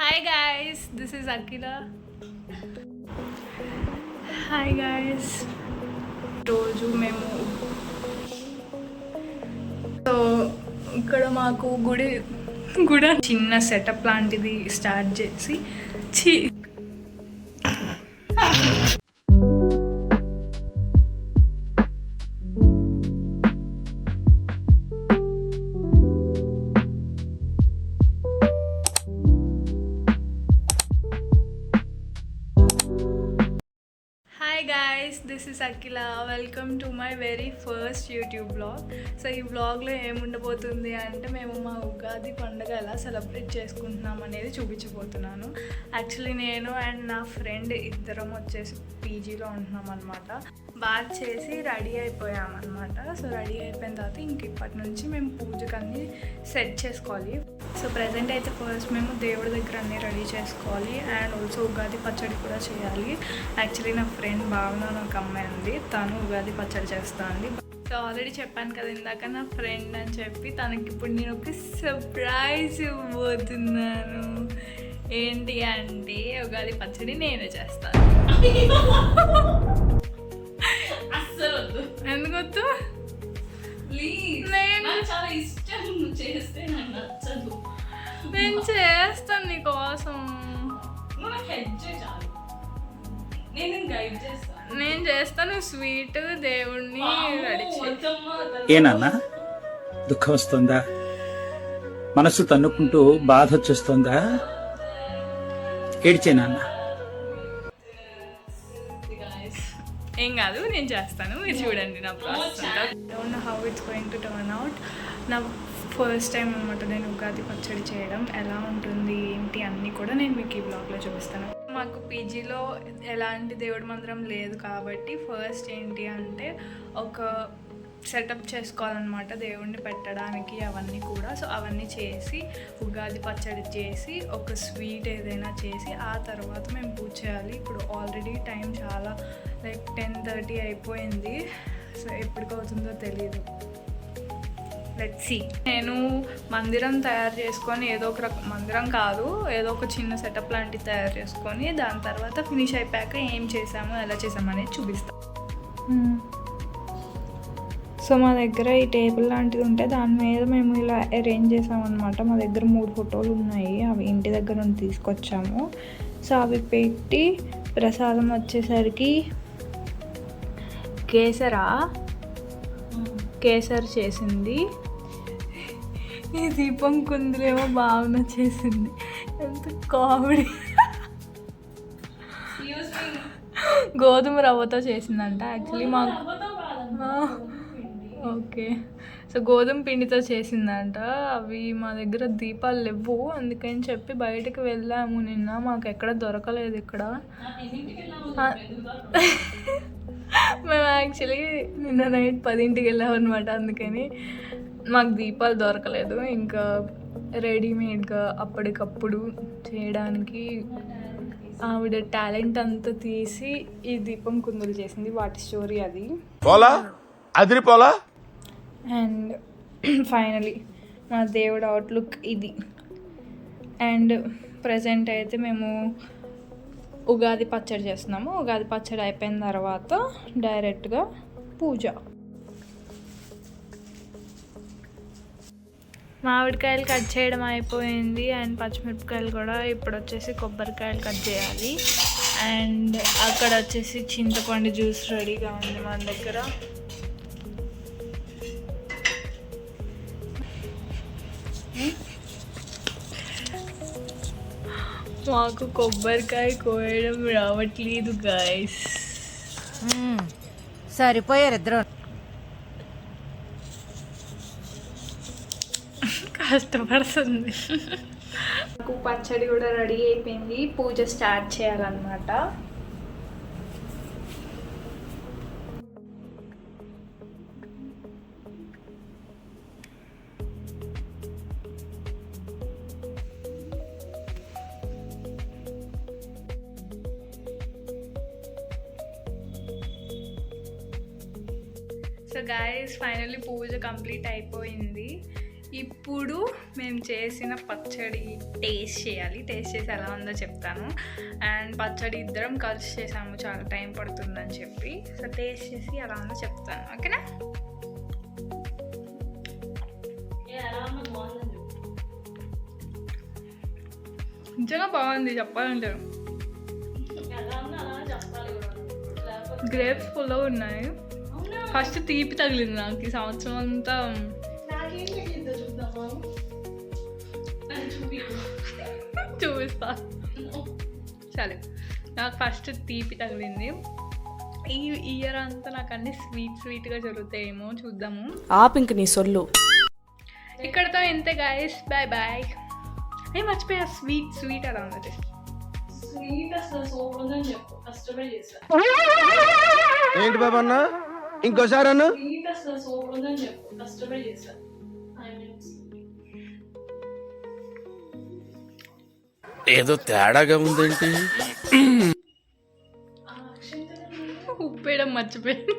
Hi guys, this is Akila. Hi guys. రోజు మేము ఇక్కడ మాకు గుడి చిన్న సెటప్ లాంటిది స్టార్ట్ చేసి Hi guys, this is Akila. Welcome to my very first YouTube vlog. So ఈ వ్లాగ్లో ఏముండబోతుంది అంటే మేము మా ఉగాది పండుగ ఎలా సెలబ్రేట్ చేసుకుంటున్నాం అనేది చూపించబోతున్నాను. యాక్చువల్లీ నేను అండ్ నా ఫ్రెండ్ ఇద్దరం వచ్చేసి పీజీలో ఉంటున్నాం అనమాట. బాత్ చేసి రెడీ అయిపోయామన్నమాట. సో రెడీ అయిపోయిన తర్వాత ఇంక ఇప్పటి నుంచి మేము పూజకు అన్నీ సెట్ చేసుకోవాలి. సో ప్రజెంట్ అయితే ఫస్ట్ మేము దేవుడి దగ్గర అన్నీ రెడీ చేసుకోవాలి అండ్ ఆల్సో ఉగాది పచ్చడి కూడా చేయాలి. యాక్చువల్లీ నా ఫ్రెండ్ భావన ఒక అమ్మాయి ఉంది, తను ఉగాది పచ్చడి చేస్తుంది. సో ఆల్రెడీ చెప్పాను కదా ఇందాక నా ఫ్రెండ్ అని చెప్పి, తనకి ఇప్పుడు నేను ఒక సర్ప్రైజ్ ఇవ్వబోతున్నాను. ఏంటి అంటే ఉగాది పచ్చడి నేనే చేస్తాను. ఎందుకు వద్దు? చాలా ఇష్టం, నువ్వు చేస్తే నాకు నచ్చదు. నేను చేస్తాను నీకోసం. నేను చేస్తాను స్వీట్ దేవుణ్ణి రెడీ. ఏనన్నా దుఃఖం వస్తుందా? మనసు తన్నుకుంటూ బాధ వచ్చేస్తుందా? ఏడ్చేనన్నా? ఏం కాదు, నేను చేస్తాను, మీరు చూడండి నా ప్రాసెస్ అంతా. Don't know how it's going to turn out. నా ఫస్ట్ టైం అనమాట నేను ఉగాది పచ్చడి చేయడం. ఎలా ఉంటుంది ఏంటి అన్నీ కూడా నేను మీకు ఈ బ్లాగ్లో చూపిస్తాను. మాకు పీజీలో ఎలాంటి దేవుడి మందిరం లేదు కాబట్టి ఫస్ట్ ఏంటి అంటే ఒక సెటప్ చేసుకోవాలన్నమాట దేవుణ్ణి పెట్టడానికి అవన్నీ కూడా. సో అవన్నీ చేసి ఉగాది పచ్చడి చేసి ఒక స్వీట్ ఏదైనా చేసి ఆ తర్వాత మేము పూజ చేయాలి. ఇప్పుడు ఆల్రెడీ టైం చాలా లైక్ 10:30 అయిపోయింది. సో ఎప్పటికవుతుందో తెలియదు. Let's see. నేను మందిరం తయారు చేసుకొని ఏదో ఒక మందిరం కాదు, ఏదో ఒక చిన్న సెటప్ లాంటిది తయారు చేసుకొని దాని తర్వాత ఫినిష్ అయిపోయాక ఏం చేసాము ఎలా చేసాము అనేది చూపిస్తాను. సో మా దగ్గర ఈ టేబుల్ లాంటిది ఉంటే దాని మీద మేము ఇలా అరేంజ్ చేసామన్నమాట. మా దగ్గర 3 ఫోటోలు ఉన్నాయి, అవి ఇంటి దగ్గర నుండి తీసుకొచ్చాము. సో అవి పెట్టి ప్రసాదం వచ్చేసరికి కేసర్ చేసింది. ఈ దీపం కుందులేమో భావన చేసింది. ఎంత కామెడీ. గోధుమ రవ్వతో చేసిందంట యాక్చువల్లీ. మాకు ఓకే, సో గోధుమ పిండితో చేసిందంట. అవి మా దగ్గర దీపాలు లేవు, అందుకని చెప్పి బయటకు వెళ్ళాము నిన్న. మాకు ఎక్కడ దొరకలేదు ఇక్కడ. మేము యాక్చువల్లీ నిన్న నైట్ 10ంటికి వెళ్ళామన్నమాట, అందుకని మాకు దీపాలు దొరకలేదు. ఇంకా రెడీమేడ్గా అప్పటికప్పుడు చేయడానికి ఆవిడ టాలెంట్ అంతా తీసి ఈ దీపం కుందులు చేసింది. వాటి స్టోరీ అది. అండ్ ఫైనలీ మా దేవుడు అవుట్లుక్ ఇది. అండ్ ప్రజెంట్ అయితే మేము ఉగాది పచ్చడి చేస్తున్నాము. ఉగాది పచ్చడి అయిపోయిన తర్వాత డైరెక్ట్గా పూజ. మామిడికాయలు కట్ చేయడం అయిపోయింది అండ్ పచ్చిమిరపకాయలు కూడా. ఇప్పుడు వచ్చేసి కొబ్బరికాయలు కట్ చేయాలి. అండ్ అక్కడ వచ్చేసి చింతపండు జ్యూస్ రెడీగా ఉంది మన దగ్గర. మాకు కొబ్బరికాయ కోయడం రావట్లేదు గాయస్. సరిపోయారు ఇద్దరు. కష్టపడుతుంది. మాకు పచ్చడి కూడా రెడీ అయిపోయింది, పూజ స్టార్ట్ చేయాలన్నమాట. సో గాయస్ ఫైనల్లీ పూజ కంప్లీట్ అయిపోయింది. ఇప్పుడు మేము చేసిన పచ్చడి టేస్ట్ చేయాలి. టేస్ట్ చేసి ఎలా ఉందో చెప్తాను. అండ్ పచ్చడి ఇద్దరం కలిసి చేసాము, చాలా టైం పడుతుందని చెప్పి. సో టేస్ట్ చేసి ఎలా ఉందో చెప్తాను, ఓకేనా? నిజంగా బాగుంది చెప్పాలంటే. గ్రేప్స్ ఫుల్గా ఉన్నాయి. ఫస్ట్ తీపి తగిలింది నాకు ఈ సంవత్సరం అంతా. చూపిస్తా సరే. నాకు ఫస్ట్ తీపి తగిలింది. ఈ ఇయర్ అంతా నాకు అన్ని స్వీట్గా జరుగుతాయేమో, చూద్దాము. ఆపింక నీ సొల్లు. ఇక్కడతో ఇంతే గైస్, బాయ్ బాయ్. ఏ మర్చిపోయా, స్వీట్ అలా ఉంది. స్వీట్ అసలు సూపర్ ఉందని చెప్పు, కష్టపడి చేసా. ఏంటి బాబా అన్న, ఇంకోసారి అన్న. స్వీట్ అసలు సూపర్ ఉందని చెప్పు, కష్టపడి చేసా. ఏదో తేడాగా ఉందేంటి? ఉప్పు వేయడం మర్చిపోయాను.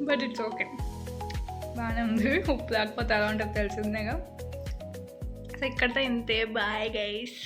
బట్ ఇట్స్ ఓకే, బాగానే ఉంది. ఉప్పు లేకపోతే ఎలా ఉంటుందో తెలిసిందేగా. సో ఇక్కడితో ఇంతే, బాయ్ గైస్.